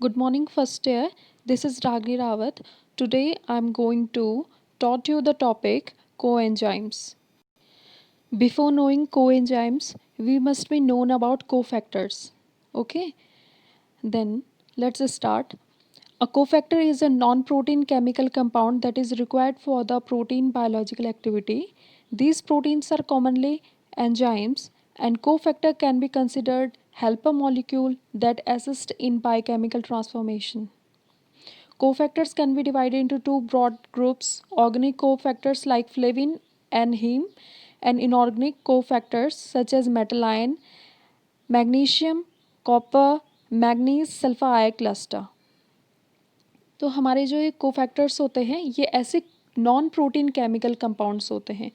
Good morning, first year. This is Ragni Rawat. Today I'm going to taught you the topic coenzymes. Before knowing coenzymes, we must be known about cofactors. Okay, then let's start. A cofactor is a non-protein chemical compound that is required for the protein biological activity. These proteins are commonly enzymes, and cofactor can be considered helper molecule that assist in biochemical transformation. Cofactors can be divided into two broad groups: organic cofactors like flavin and heme, and inorganic cofactors such as metal ion, magnesium, copper, manganese, sulphur ion cluster. तो हमारे जो ये cofactors होते हैं ये ऐसे non protein chemical compounds होते हैं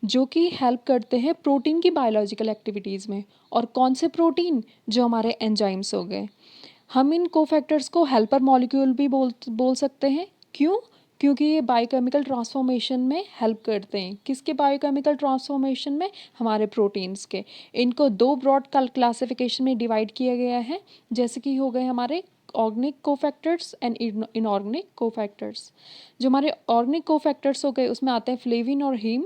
जो कि हेल्प करते हैं प्रोटीन की बायोलॉजिकल एक्टिविटीज़ में. और कौन से प्रोटीन? जो हमारे एंजाइम्स हो गए. हम इन कोफैक्टर्स को हेल्पर मॉलिक्यूल भी बोल सकते हैं. क्यों? क्योंकि ये बायोकेमिकल ट्रांसफॉर्मेशन में हेल्प करते हैं. किसके बायोकेमिकल ट्रांसफॉर्मेशन में? हमारे प्रोटीन्स के. इनको दो ब्रॉड क्लासिफिकेशन में डिवाइड किया गया है, जैसे कि हो गए हमारे organic cofactors and inorganic cofactors. जो हमारे ऑर्गेनिक कोफैक्टर्स हो गए उसमें आते हैं फ्लेविन और हीम.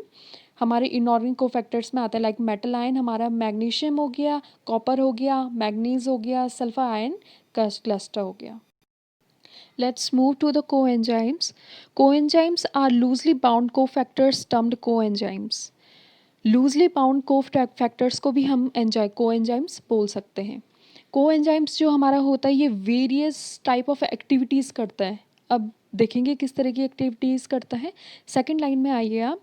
हमारे इनऑर्गेनिक कोफैक्टर्स में आते हैं लाइक मेटल आयन, हमारा मैग्नीशियम हो गया, कॉपर हो गया, मैग्नीज हो गया, सल्फर आयन क्लस्टर हो गया. Let's move to the coenzymes. Coenzymes are loosely bound cofactors termed coenzymes. Loosely bound cofactors को भी हम कोएंजाइम्स बोल सकते हैं. कोएंजाइम्स जो हमारा होता है ये वेरियस टाइप ऑफ एक्टिविटीज़ करता है. अब देखेंगे किस तरह की एक्टिविटीज़ करता है. सेकंड लाइन में आइए आप.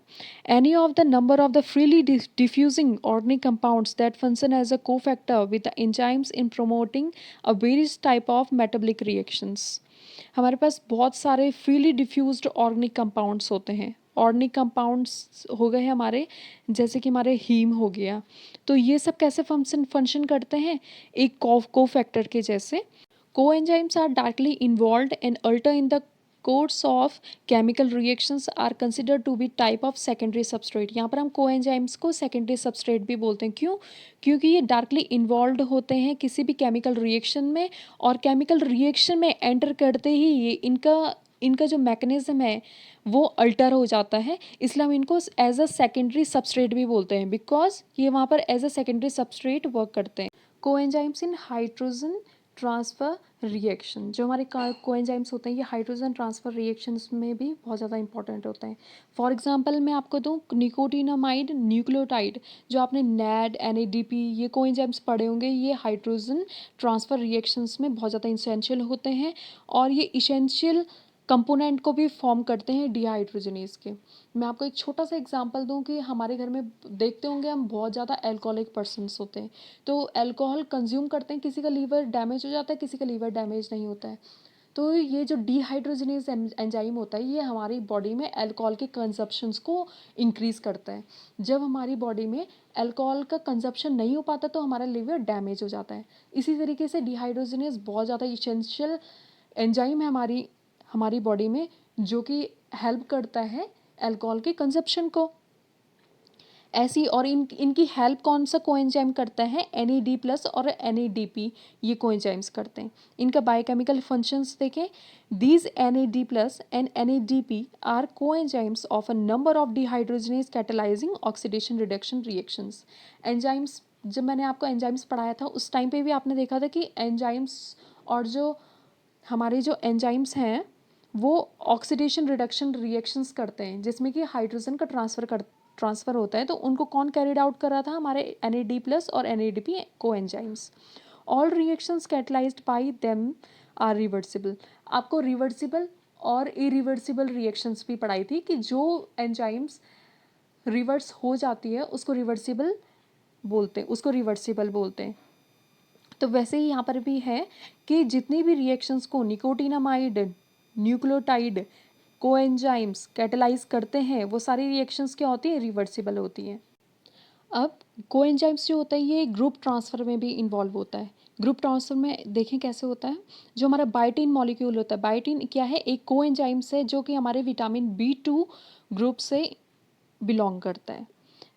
Any of the number of the freely diffusing organic compounds that function as a cofactor with the enzymes in promoting a various type of metabolic reactions. हमारे पास बहुत सारे फ्रीली डिफ्यूज्ड ऑर्गेनिक कंपाउंड्स होते हैं. Organic compounds हो गए हमारे, जैसे कि हमारे हीम हो गया. तो ये सब कैसे फंक्शन करते हैं? एक कोफैक्टर के जैसे. Coenzymes are directly involved and alter in the course of chemical reactions are considered to be type of secondary substrate. यहाँ पर हम कोएंजाइम्स को सेकेंडरी सबस्ट्रेट भी बोलते हैं. क्यों? क्योंकि ये डायरेक्टली इन्वॉल्व होते हैं किसी भी केमिकल रिएक्शन में, और केमिकल रिएक्शन में एंटर करते ही ये इनका जो मैकेनिज्म है वो अल्टर हो जाता है. इसलिए हम इनको एज अ सेकेंडरी सबस्ट्रेट भी बोलते हैं, बिकॉज ये वहाँ पर as a secondary substrate work करते हैं. Coenzymes in hydrogen transfer reaction. जो हमारे कोएंजाइम्स होते हैं ये हाइड्रोजन ट्रांसफ़र रिएक्शंस में भी बहुत ज़्यादा इंपॉर्टेंट होते हैं. फॉर एग्जांपल मैं आपको दूँ निकोटिनामाइड न्यूक्लियोटाइड. जो आपने नैड NADP ये कोएंजाइम्स पढ़े होंगे, ये हाइड्रोजन ट्रांसफ़र रिएक्शंस में बहुत ज़्यादा इसेंशियल होते हैं, और ये इसेंशियल कंपोनेंट को भी फॉर्म करते हैं डिहाइड्रोजनेज के. मैं आपको एक छोटा सा एग्जांपल दूं कि हमारे घर में देखते होंगे हम बहुत ज़्यादा अल्कोहलिक पर्सन्स होते हैं. तो अल्कोहल कंज्यूम करते हैं, किसी का लीवर डैमेज हो जाता है, किसी का लीवर डैमेज नहीं होता है. तो ये जो डिहाइड्रोजनेज एंजाइम होता है ये हमारी बॉडी में अल्कोहल के कंजप्शंस को इंक्रीज़ करता है. जब हमारी बॉडी में अल्कोहल का कंजप्शन नहीं हो पाता तो हमारा लीवर डैमेज हो जाता है. इसी तरीके से डिहाइड्रोजनेज बहुत ज़्यादा इसेंशियल एंजाइम है हमारी हमारी बॉडी में, जो कि हेल्प करता है अल्कोहल के कंजप्शन को. ऐसी और इनकी हेल्प कौन सा कोएंजाइम करता है? NAD+ और NADP ये कोएंजाइम्स करते हैं. इनका बायोकेमिकल फंक्शंस देखें. These NAD+ and NADP are coenzymes of a number of dehydrogenase catalysing oxidation reduction reactions. Enzymes, जब मैंने आपको एंजाइम्स पढ़ाया था उस टाइम पे भी आपने देखा था कि एंजाइम्स और जो हमारे जो एंजाइम्स हैं वो ऑक्सीडेशन रिडक्शन रिएक्शंस करते हैं, जिसमें कि हाइड्रोजन का ट्रांसफ़र होता है. तो उनको कौन कैरिड आउट कर रहा था? हमारे NAD+ और NADP coenzymes. All reactions catalyzed by them are reversible. आपको रिवर्सिबल और इरिवर्सिबल रिएक्शंस भी पढ़ाई थी कि जो एंजाइम्स रिवर्स हो जाती है उसको रिवर्सिबल बोलते हैं. तो वैसे ही यहाँ पर भी है कि जितनी भी रिएक्शंस को निकोटिनामाइड न्यूक्लियोटाइड कोएंजाइम्स कैटलाइज करते हैं वो सारी रिएक्शंस क्या होती है? रिवर्सिबल होती हैं. अब कोएंजाइम्स जो होता है ये ग्रुप ट्रांसफ़र में भी इन्वॉल्व होता है. ग्रुप ट्रांसफ़र में देखें कैसे होता है. जो हमारा बायोटिन मॉलिक्यूल होता है, बायोटिन क्या है? एक कोएंजाइम्स है जो कि हमारे विटामिन B2 ग्रुप से बिलोंग करता है.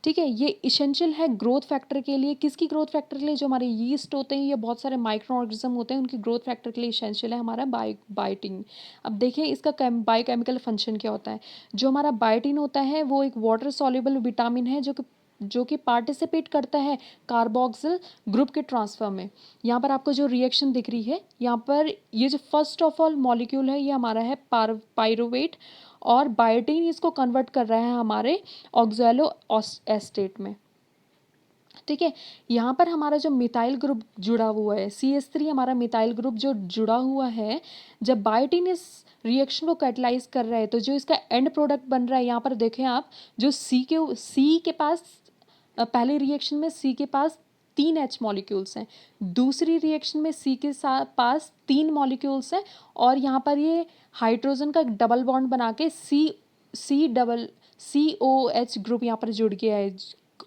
ठीक है, ये इसेंशियल है ग्रोथ फैक्टर के लिए। किसकी ग्रोथ फैक्टर के लिए? जो हमारे यीस्ट होते हैं या बहुत सारे माइक्रो ऑर्गेनिज्म होते हैं, उनकी ग्रोथ फैक्टर के लिए इसेंशियल है हमारा बायोटिन। अब देखिए इसका बायोकेमिकल फंक्शन क्या होता है। जो हमारा बायोटिन होता है वो एक वाटर सॉल्युबल विटामिन है जो कि पार्टिसिपेट करता है कार्बोक्सिल ग्रुप के ट्रांसफर में। यहाँ पर आपको जो रिएक्शन दिख रही है, यहाँ पर ये जो फर्स्ट ऑफ ऑल मॉलिक्यूल है ये हमारा है पायरुवेट, और बायोटिन इसको कन्वर्ट कर रहा है हमारे ऑक्सैलो एस्टेट में। ठीक है, यहाँ पर हमारा जो मिथाइल ग्रुप जुड़ा हुआ है, CH3 हमारा मिथाइल ग्रुप जो जुड़ा हुआ है, जब बायोटिन इस रिएक्शन को कैटलाइज कर रहा है तो जो इसका एंड प्रोडक्ट बन रहा है, यहाँ पर देखें आप, जो सी के पास पहले रिएक्शन में सी के पास 3 H मॉलिक्यूल्स हैं, दूसरी रिएक्शन में सी के पास 3 मॉलिक्यूल्स हैं, और यहाँ पर ये हाइड्रोजन का डबल बॉन्ड बना के COH ग्रुप यहाँ पर जुड़ गया है।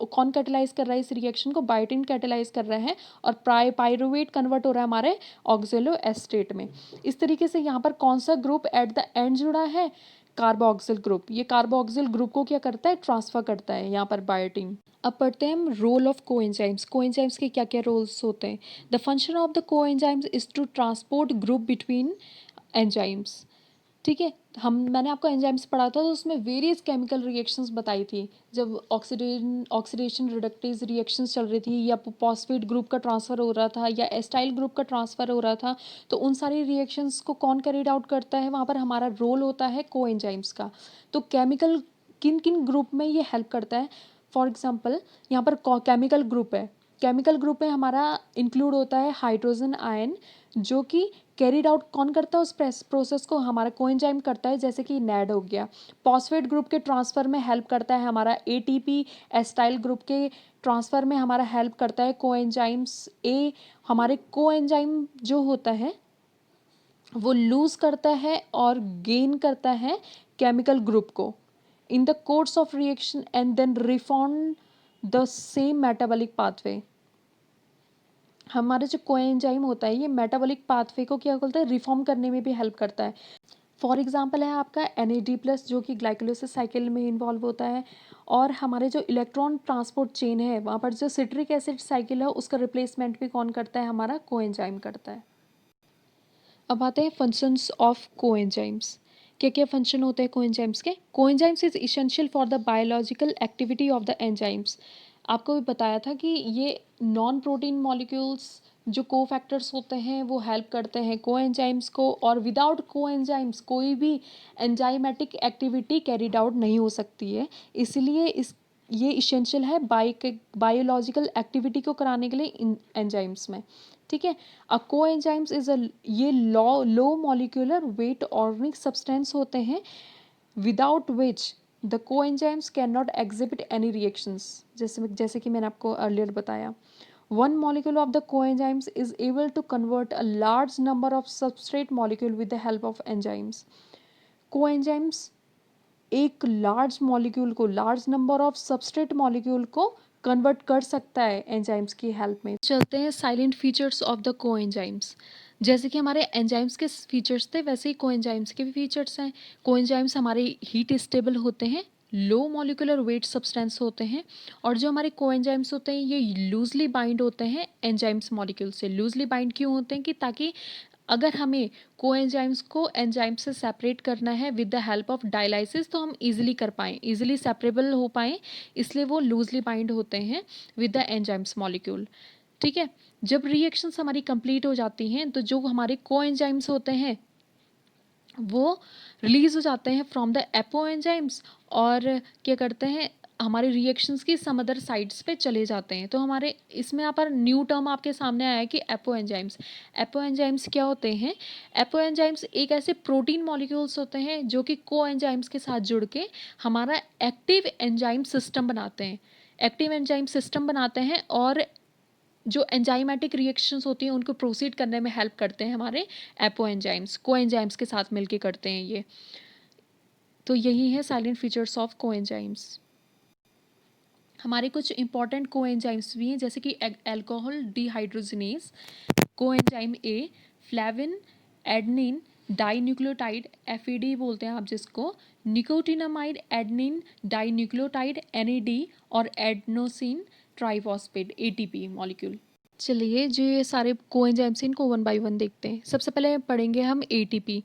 कौन कैटेलाइज कर रहा है इस रिएक्शन को? बायोटिन कैटेलाइज कर रहा है, और पायरुवेट कन्वर्ट हो रहा है हमारे ऑक्सैलो एस्टेट में। इस तरीके से यहाँ पर कौन सा ग्रुप एट द एंड जुड़ा है? Carboxyl group. ये कार्बोक्सिल ग्रुप को क्या करता है? ट्रांसफर करता है यहाँ पर बायोटिन। अब पढ़ते हैं हम रोल ऑफ कोएंजाइम्स। कोएंजाइम्स के क्या क्या रोल्स होते हैं। The function of the coenzymes is to transport group between enzymes. ठीक है, मैंने आपको एंजाइम्स पढ़ा था, तो उसमें वेरियस केमिकल रिएक्शंस बताई थी। जब ऑक्सीडेशन रिडक्टेज रिएक्शंस चल रही थी, या फॉस्फेट ग्रुप का ट्रांसफ़र हो रहा था, या एस्टाइल ग्रुप का ट्रांसफ़र हो रहा था, तो उन सारी रिएक्शंस को कौन कैरीड आउट करता है? वहाँ पर हमारा रोल होता है कोएंजाइम्स का। तो केमिकल किन किन ग्रुप में ये हेल्प करता है? फॉर एग्जाम्पल यहाँ पर केमिकल ग्रुप है, केमिकल ग्रुप में हमारा इंक्लूड होता है हाइड्रोजन आयन, जो कि कैरीड आउट कौन करता है? उस प्रोसेस को हमारा कोएंजाइम करता है, जैसे कि नैड हो गया। फॉस्फेट ग्रुप के ट्रांसफ़र में हेल्प करता है हमारा ATP। एस्टाइल ग्रुप के ट्रांसफ़र में हमारा हेल्प करता है कोएंजाइम्स A। हमारे कोएंजाइम जो होता है वो लूज़ करता है और गेन करता है केमिकल ग्रुप को in the course of reaction, and then reform the same metabolic pathway. हमारा जो कोएंजाइम होता है ये मेटाबॉलिक पाथवे को क्या बोलता है? रिफॉर्म करने में भी हेल्प करता है। फॉर एग्जांपल है आपका NAD+ जो कि ग्लाइकोलिसिस साइकिल में इन्वॉल्व होता है, और हमारे जो इलेक्ट्रॉन ट्रांसपोर्ट चेन है वहाँ पर जो सिट्रिक एसिड साइकिल है उसका रिप्लेसमेंट भी कौन करता है? हमारा कोएंजाइम करता है। अब आते हैं फंक्शंस ऑफ कोएंजाइम्स। क्या क्या फंक्शन होते हैं कोएंजाइम्स के? Coenzymes is essential for the biological activity of the enzymes. आपको भी बताया था कि ये नॉन प्रोटीन मॉलिक्यूल्स जो कोफैक्टर्स होते हैं वो हेल्प करते हैं कोएंजाइम्स को, और विदाउट कोएंजाइम्स कोई भी एंजाइमेटिक एक्टिविटी कैरीड आउट नहीं हो सकती है। इसलिए ये इसेंशियल है बायोलॉजिकल एक्टिविटी को कराने के लिए इन एंजाइम्स में। ठीक है, अ कोएंजाइम्स इज ये low molecular weight organic substance होते हैं, without which the coenzymes can not exhibit any reactions. जैसे कि मैंने आपको अर्लियर बताया, one molecule of the coenzymes is able to convert a large number of substrate molecule with the help of enzymes। coenzymes एक large molecule को, large number of substrate molecule को convert कर सकता है एंजाइम्स की help में। चलते हैं silent features of the coenzymes. जैसे कि हमारे एंजाइम्स के फीचर्स थे, वैसे ही कोएंजाइम्स के भी फीचर्स हैं। कोएंजाइम्स हमारे हीट स्टेबल होते हैं, लो मॉलिक्यूलर वेट सब्सटेंस होते हैं, और जो हमारे कोएंजाइम्स होते हैं ये लूजली बाइंड होते हैं एंजाइम्स मॉलिक्यूल से। लूजली बाइंड क्यों होते हैं? कि ताकि अगर हमें कोएंजाइम्स को एंजाइम से सेपरेट करना है with the help of dialysis, तो हम इजीली कर पाएँ, इजीली सेपरेबल हो पाएँ, इसलिए वो लूजली बाइंड होते हैं विद द एंजाइम्स मॉलिक्यूल। ठीक है, जब रिएक्शंस हमारी कंप्लीट हो जाती हैं तो जो हमारे कोएंजाइम्स होते हैं वो रिलीज हो जाते हैं फ्रॉम द एपो एंजाइम्स, और क्या करते हैं हमारे रिएक्शंस की सम अदर साइड्स पे चले जाते हैं। तो हमारे इसमें यहाँ पर न्यू टर्म आपके सामने आया है कि एपो एंजाइम्स। एपो एंजाइम्स क्या होते हैं? एपो एंजाइम्स एक ऐसे प्रोटीन मॉलिक्यूल्स होते हैं जो कि को एंजाइम्स के साथ जुड़ के हमारा एक्टिव एंजाइम सिस्टम बनाते हैं। एक्टिव एंजाइम सिस्टम बनाते हैं, और जो एंजाइमेटिक रिएक्शंस होती हैं उनको प्रोसीड करने में हेल्प करते हैं हमारे एपो एंजाइम्स, को एंजाइम्स के साथ मिलके करते हैं ये। तो यही है salient features of coenzymes. हमारे कुछ इंपॉर्टेंट को एंजाइम्स भी हैं, जैसे कि alcohol dehydrogenase, coenzyme A, flavin, adenine, dinucleotide, FAD बोलते हैं आप जिसको, nicotinamide adenine dinucleotide NAD, और एडनोसिन ट्राइफॉस्फेट ATP मॉलिक्यूल। चलिए जो ये सारे कोएंजाइम्स इनको वन बाय वन देखते हैं। सबसे पहले पढ़ेंगे हम ATP,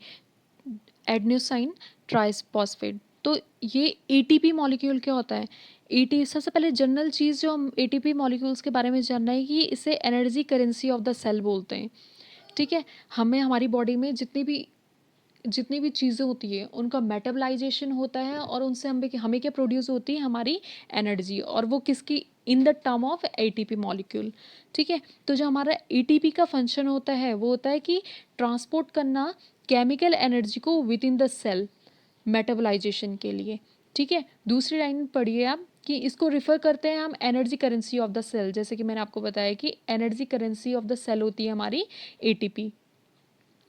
एडनोसाइन ट्राइफॉस्फेट। तो ये ATP मॉलिक्यूल क्या होता है? सबसे पहले जनरल चीज़ जो हम ATP मॉलिक्यूल्स के बारे में जानना है कि इसे energy currency of the cell बोलते हैं। ठीक है, हमें हमारी बॉडी में जितनी भी चीज़ें होती है उनका मेटाबलाइजेशन होता है और उनसे हमें क्या प्रोड्यूस होती है? हमारी एनर्जी, और वो किसकी? In the term of ATP molecule. ठीक है, तो जो हमारा ATP का फंक्शन होता है वो होता है कि ट्रांसपोर्ट करना केमिकल एनर्जी को विद इन द सेल मेटाबलाइजेशन के लिए। ठीक है, दूसरी लाइन पढ़िए आप कि इसको रिफ़र करते हैं हम energy currency of the cell. जैसे कि मैंने आपको बताया कि energy currency of the cell होती है हमारी ATP।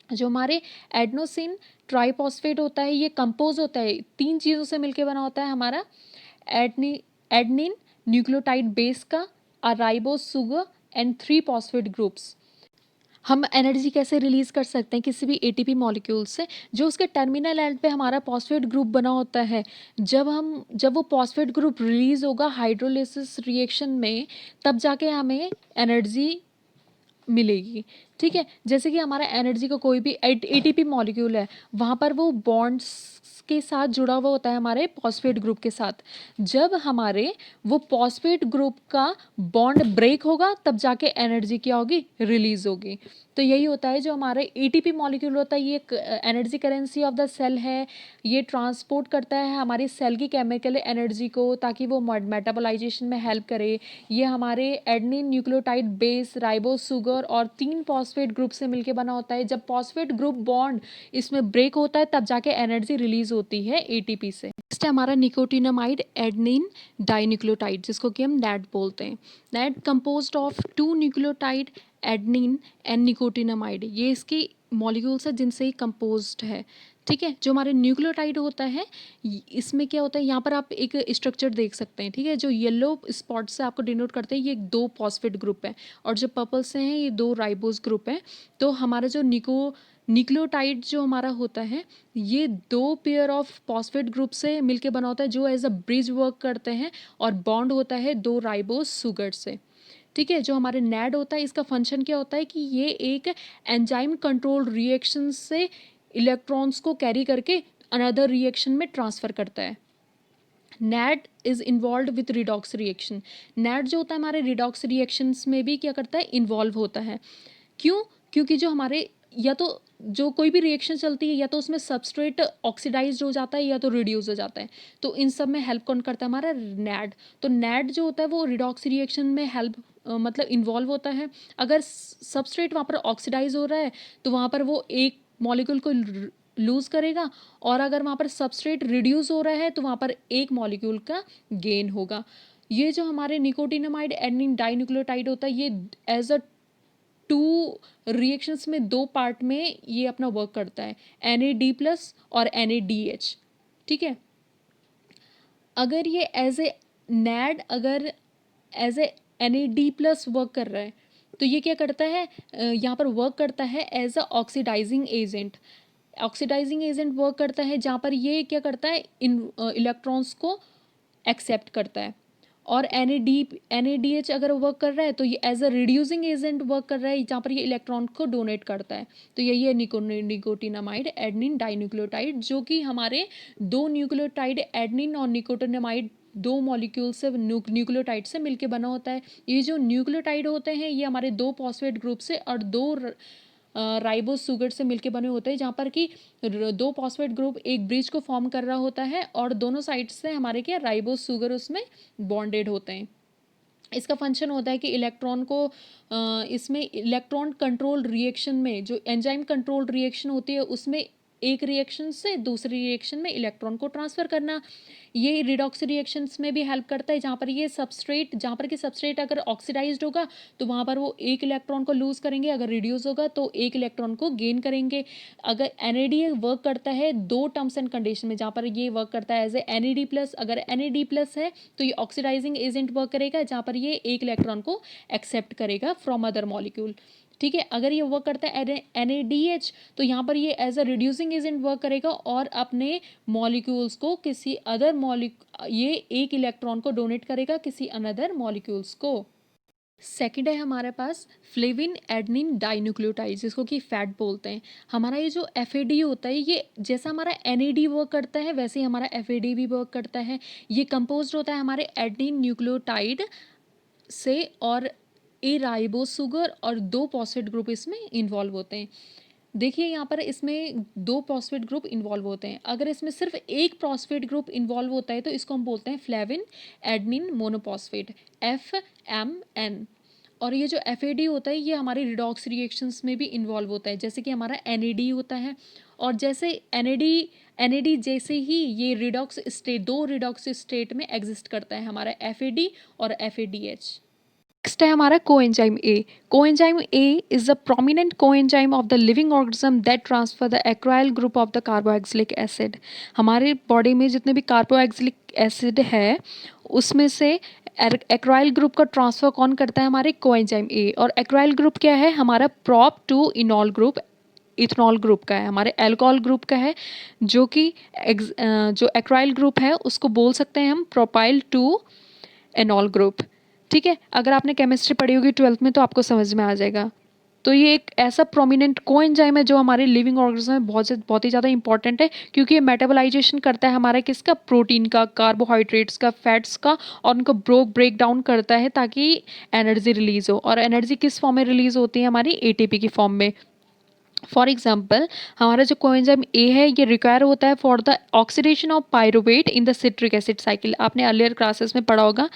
जो हमारे एडनोसिन ट्राइफॉस्फेट होता है ये कंपोज होता है 3 चीज़ों से मिलकर बना होता है हमारा, एडनिन न्यूक्लियोटाइड बेस का, ribose sugar and 3 phosphate groups. हम एनर्जी कैसे रिलीज़ कर सकते हैं किसी भी ATP मॉलिक्यूल से? जो उसके टर्मिनल एंड पे हमारा फॉस्फेट ग्रुप बना होता है, जब वो फॉस्फेट ग्रुप रिलीज़ होगा हाइड्रोलिसिस रिएक्शन में, तब जाके हमें एनर्जी मिलेगी। ठीक है, जैसे कि हमारा एनर्जी का कोई भी ATP मॉलिक्यूल है, वहाँ पर वो बॉन्ड्स के साथ जुड़ा हुआ होता है हमारे फॉस्फेट ग्रुप के साथ। जब हमारे वो फॉस्फेट ग्रुप का बॉन्ड ब्रेक होगा तब जाके एनर्जी क्या होगी? रिलीज होगी। तो यही होता है जो हमारा ATP मॉलिक्यूल होता है, ये energy currency of the cell है। ये ट्रांसपोर्ट करता है हमारी सेल की केमिकल एनर्जी को ताकि वो मेटाबोलाइजेशन में हेल्प करे। ये हमारे adenine nucleotide base, ribose sugar और 3 फॉस्फेट ग्रुप से मिलकर बना होता है। जब फॉस्फेट ग्रुप बॉन्ड इसमें ब्रेक होता है तब जाके एनर्जी रिलीज होती है ATP से। नेक्स्ट है हमारा निकोटिनामाइड एडेनिन डाइन्यूक्लियोटाइड, जिसको कि हम NAD बोलते हैं। NAD composed of 2 nucleotide adenine and nicotinamide, ये इसकी मॉलिक्यूल्स है जिनसे ही कंपोज्ड है। ठीक है, जो हमारे न्यूक्लियोटाइड होता है इसमें क्या होता है, यहाँ पर आप एक स्ट्रक्चर देख सकते हैं। ठीक है, जो येलो स्पॉट से आपको डिनोट करते हैं ये 2 फॉस्फेट ग्रुप है, और जो पर्पल से हैं ये 2 राइबोस ग्रुप है। तो हमारा जो न्यूक्लियोटाइड जो हमारा होता है ये 2 पेयर ऑफ फॉस्फेट ग्रुप से मिलके बना होता है जो एज अ ब्रिज वर्क करते हैं, और बॉन्ड होता है 2 राइबोस सुगर से। ठीक है, जो हमारे NAD होता है इसका फंक्शन क्या होता है कि ये एक एंजाइम कंट्रोल रिएक्शन से इलेक्ट्रॉन्स को कैरी करके अनदर रिएक्शन में ट्रांसफ़र करता है। NAD is involve with redox reaction. NAD जो होता है हमारे रिडॉक्स रिएक्शंस में भी क्या करता है? इन्वॉल्व होता है। क्यों? क्योंकि जो हमारे या तो जो कोई भी रिएक्शन चलती है या तो उसमें सबस्ट्रेट ऑक्सीडाइज्ड हो जाता है या तो रिड्यूस हो जाता है। तो इन सब में हेल्प कौन करता है? हमारा NAD। तो NAD जो होता है वो रिडॉक्स रिएक्शन में हेल्प मतलब इन्वॉल्व होता है। अगर सबस्ट्रेट वहाँ पर ऑक्सीडाइज हो रहा है तो वहाँ पर वो एक मॉलिक्यूल को लूज़ करेगा, और अगर वहाँ पर सबस्ट्रेट रिड्यूस हो रहा है तो वहाँ पर एक मॉलिक्यूल का गेन होगा। ये जो हमारे निकोटिनामाइड एडेनिन डाइन्यूक्लियोटाइड होता है ये एज अ 2 रिएक्शंस में 2 पार्ट में ये अपना वर्क करता है, NAD+ और NADH। ठीक है, अगर ये एज ए NAD अगर एज ए NAD+ वर्क कर रहा है तो ये क्या करता है? यहाँ पर वर्क करता है as a oxidizing agent. Oxidizing agent work करता है जहाँ पर ये क्या करता है? इन इलेक्ट्रॉन्स को एक्सेप्ट करता है। और NADH अगर वर्क कर रहा है तो ये as a reducing agent work कर रहा है जहाँ पर ये इलेक्ट्रॉन को डोनेट करता है। तो यही है निकोटिनामाइड एडेनिन डाइन्यूक्लियोटाइड, जो कि हमारे 2 न्यूक्लियोटाइड एडेनिन और निकोटिनामाइड 2 मॉलिक्यूल से न्यूक्लियोटाइड से मिलके बना होता है। ये जो न्यूक्लियोटाइड होते हैं ये हमारे 2 फॉस्फेट ग्रुप से और 2 राइबोस सुगर से मिलके बने होते हैं, जहाँ पर कि 2 फॉस्फेट ग्रुप एक ब्रिज को फॉर्म कर रहा होता है और दोनों साइड से हमारे क्या राइबोस सुगर उसमें बॉन्डेड होते हैं। इसका फंक्शन होता है कि इलेक्ट्रॉन को इसमें इलेक्ट्रॉन कंट्रोल रिएक्शन में जो एंजाइम कंट्रोल रिएक्शन होती है उसमें एक रिएक्शन से दूसरी रिएक्शन में इलेक्ट्रॉन को ट्रांसफ़र करना। ये रिडॉक्स रिएक्शंस में भी हेल्प करता है जहाँ पर कि सबस्ट्रेट अगर ऑक्सीडाइज्ड होगा तो वहाँ पर वो एक इलेक्ट्रॉन को लूज़ करेंगे, अगर रिड्यूस होगा तो एक इलेक्ट्रॉन को गेन करेंगे। अगर NAD वर्क करता है 2 टर्म्स एंड कंडीशन में, जहाँ पर ये वर्क करता है एज ए NAD+। अगर NAD+ है तो ये ऑक्सीडाइजिंग एजेंट वर्क करेगा जहाँ पर ये एक इलेक्ट्रॉन को एक्सेप्ट करेगा फ्रॉम अदर मॉलिक्यूल। ठीक है। अगर ये वर्क करता है NADH तो यहाँ पर ये as a reducing agent work करेगा और अपने मॉलिक्यूल्स को किसी अदर ये एक इलेक्ट्रॉन को डोनेट करेगा किसी अनदर मॉलिक्यूल्स को। सेकेंड है हमारे पास फ्लेविन एडनिन डाइन्यूक्लियोटाइड, जिसको कि फैट बोलते हैं। हमारा ये जो FAD होता है, ये जैसा हमारा NAD वर्क करता है वैसे ही हमारा FAD भी वर्क करता है। ये कंपोज्ड होता है हमारे एडनिन न्यूक्लियोटाइड से और ए राइबोस शुगर और 2 फॉस्फेट ग्रुप इसमें इन्वॉल्व होते हैं। देखिए यहाँ पर इसमें 2 फॉस्फेट ग्रुप इन्वॉल्व होते हैं। अगर इसमें सिर्फ एक फॉस्फेट ग्रुप इन्वॉल्व होता है तो इसको हम बोलते हैं फ्लेविन एडनिन मोनोफॉस्फेट, FMN। और ये जो FAD होता है ये हमारे रिडॉक्स रिएक्शंस में भी इन्वॉल्व होता है, जैसे कि हमारा NAD होता है। और जैसे NAD जैसे ही ये रिडॉक्स स्टेट, 2 रिडॉक्स स्टेट में एग्जिस्ट करता है हमारा FAD और FADH। नेक्स्ट है हमारा coenzyme A. Coenzyme A is the prominent coenzyme of the living organism that transfer the एक्राइल group of the carboxylic acid. हमारे बॉडी में जितने भी कार्बोक्सिलिक एसिड है उसमें से एक्राइल ग्रुप का ट्रांसफर कौन करता है? हमारे कोएंजाइम ए। और एक्राइल ग्रुप क्या है? हमारा propanol group, ethanol group का है, हमारे अल्कोहल ग्रुप का है, जो कि जो एक्राइल ग्रुप है उसको बोल सकते हैं हम प्रोपाइल टू एनॉल ग्रुप। ठीक है, अगर आपने केमिस्ट्री पढ़ी होगी 12th में तो आपको समझ में आ जाएगा। तो ये एक ऐसा प्रोमिनेंट कोएंजाइम है जो हमारे लिविंग ऑर्गेनिज्म में बहुत ही ज़्यादा इंपॉर्टेंट है, क्योंकि ये मेटाबोलाइजेशन करता है हमारे किसका? प्रोटीन का, कार्बोहाइड्रेट्स का, फैट्स का, और उनको ब्रेक डाउन करता है ताकि एनर्जी रिलीज हो। और एनर्जी किस फॉर्म में रिलीज होती है? हमारी ATP की फॉर्म में। फॉर एग्जाम्पल हमारा जो कोएंजाइम ए है ये रिक्वायर होता है for the oxidation of pyruvate in the citric acid cycle. आपने अर्लियर क्लासेस में पढ़ा होगा।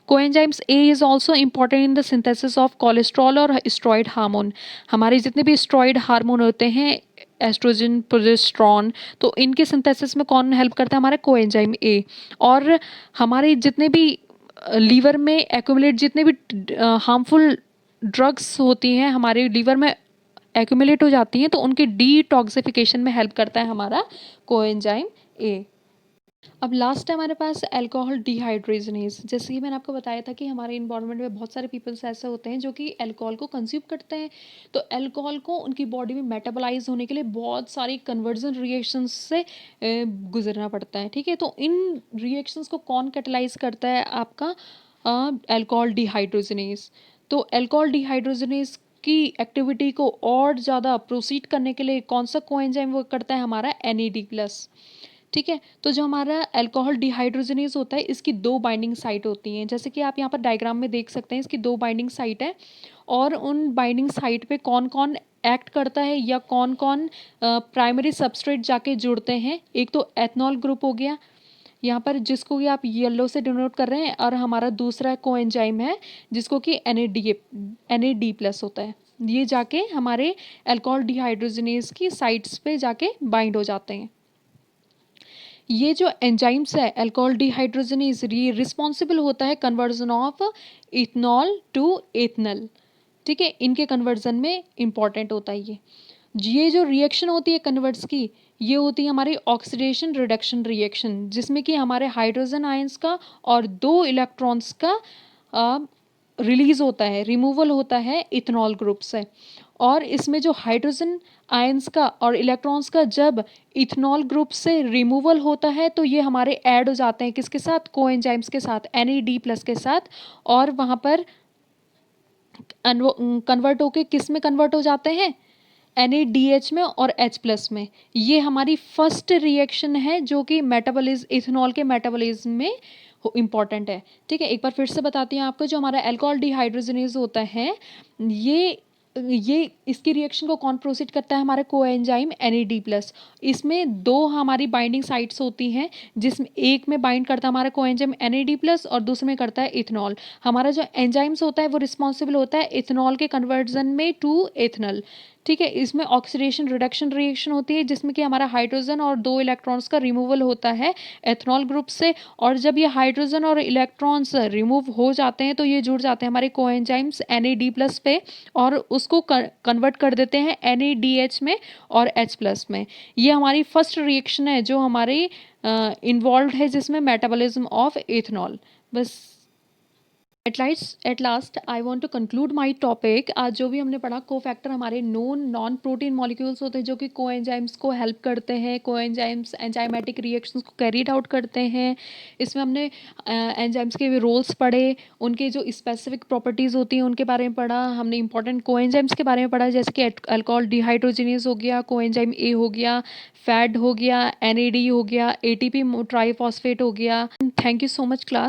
Coenzymes A is also important in the synthesis of cholesterol और स्टेरॉइड हार्मोन। हमारे जितने भी स्टेरॉइड हार्मोन होते हैं, एस्ट्रोजन, प्रोजेस्टेरॉन, तो इनके सिंथेसिस में कौन हेल्प करता है? हमारा कोएंजाइम ए। और हमारे जितने भी लीवर में एक्यूमुलेट जितने भी हार्मफुल ड्रग्स होती हैं हमारे लीवर में एक्यूमुलेट हो जाती हैं, तो उनके डिटॉक्सिफिकेशन में हेल्प करता है हमारा कोएंजाइम ए। अब लास्ट है हमारे पास अल्कोहल डिहाइड्रोजनेज। जैसे कि मैंने आपको बताया था कि हमारे इन्वायरमेंट में बहुत सारे पीपल्स ऐसे होते हैं जो कि अल्कोहल को कंज्यूम करते हैं, तो अल्कोहल को उनकी बॉडी में मेटाबोलाइज होने के लिए बहुत सारी कन्वर्जन रिएक्शंस से गुजरना पड़ता है। ठीक है, तो इन रिएक्शंस को कौन कैटलाइज करता है? आपका अल्कोहल डिहाइड्रोजनेज। तो अल्कोहल डिहाइड्रोजनेज की एक्टिविटी को और ज़्यादा प्रोसीड करने के लिए कौन सा कोएंजाइम वर्क करता है? हमारा NAD+। ठीक है, तो जो हमारा अल्कोहल डिहाइड्रोजनेज होता है इसकी 2 बाइंडिंग साइट होती हैं, जैसे कि आप यहाँ पर डायग्राम में देख सकते हैं। इसकी 2 बाइंडिंग साइट है और उन बाइंडिंग साइट पे कौन कौन एक्ट करता है या कौन कौन प्राइमरी सबस्ट्रेट जाके जुड़ते हैं। एक तो एथनॉल ग्रुप हो गया यहाँ पर, जिसको कि आप येलो से डिनोट कर रहे हैं, और हमारा दूसरा कोएंजाइम है जिसको कि NAD+ होता है। ये जाके हमारे अल्कोहल डिहाइड्रोजनेज की साइट्स पे जाके बाइंड हो जाते हैं। ये जो एंजाइम्स है अल्कोहल डिहाइड्रोजनेज, ये रिस्पॉन्सिबल होता है कन्वर्जन ऑफ इथनॉल टू एथनल। ठीक है, इनके कन्वर्जन में इंपॉर्टेंट होता है ये जो रिएक्शन होती है कन्वर्ट्स की, ये होती है हमारी ऑक्सीडेशन रिडक्शन रिएक्शन, जिसमें कि हमारे हाइड्रोजन आयंस का और 2 इलेक्ट्रॉन्स का रिलीज होता है, रिमूवल होता है इथनॉल ग्रुप से। और इसमें जो हाइड्रोजन आयंस का और इलेक्ट्रॉन्स का जब इथनॉल ग्रुप से रिमूवल होता है तो ये हमारे ऐड हो जाते हैं किसके साथ? कोएंजाइम्स के साथ, NAD+ के साथ। और वहाँ पर कन्वर्ट होके किस में कन्वर्ट हो जाते हैं? NADH में और H+ में। ये हमारी फर्स्ट रिएक्शन है जो कि मेटाबॉलिज्म, इथेनॉल के मेटाबॉलिज्म में इम्पॉर्टेंट है। ठीक है, एक बार फिर से बताती हूँ आपको। जो हमारा अल्कोहल डिहाइड्रोजनेज होता है ये इसकी रिएक्शन को कौन प्रोसीड करता है? हमारा कोएंजाइम NAD+। इसमें 2 हमारी बाइंडिंग साइट्स होती हैं, जिसमें एक में बाइंड करता है हमारा कोएंजाइम NAD+ और दूसरे में करता है इथेनॉल। हमारा जो एंजाइम्स होता है वो रिस्पॉन्सिबल होता है इथेनॉल के कन्वर्जन में टू एथनल। ठीक है, इसमें ऑक्सीडेशन रिडक्शन रिएक्शन होती है जिसमें कि हमारा हाइड्रोजन और 2 इलेक्ट्रॉन्स का रिमूवल होता है एथनॉल ग्रुप से। और जब ये हाइड्रोजन और इलेक्ट्रॉन्स रिमूव हो जाते हैं तो ये जुड़ जाते हैं हमारे कोएंजाइम्स NAD+ पे और उसको कन्वर्ट कर देते हैं NADH में और H+ में। ये हमारी फर्स्ट रिएक्शन है जो हमारी इन्वॉल्व है जिसमें मेटाबॉलिज्म ऑफ इथेनॉल। बस at last I want to conclude my topic. आज जो भी हमने पढ़ा, कोफैक्टर हमारे नोन नॉन प्रोटीन मॉलिक्यूल्स होते हैं जो कि कोएंजाइम्स को हेल्प करते हैं, कोएंजाइम्स एंजाइमेटिक रिएक्शंस को कैरीड आउट करते हैं। इसमें हमने एंजाइम्स के रोल्स पढ़े, उनके जो स्पेसिफिक प्रॉपर्टीज़ होती हैं उनके बारे में पढ़ा। हमने इंपॉर्टेंट कोएंजाइम्स के बारे में पढ़ा, जैसे कि अल्कोहल डिहाइड्रोजिनेज हो गया, कोएंजाइम ए हो गया, फैट हो गया, NAD हो गया, ATP ट्राईफॉस्फेट हो गया। Thank you so much class.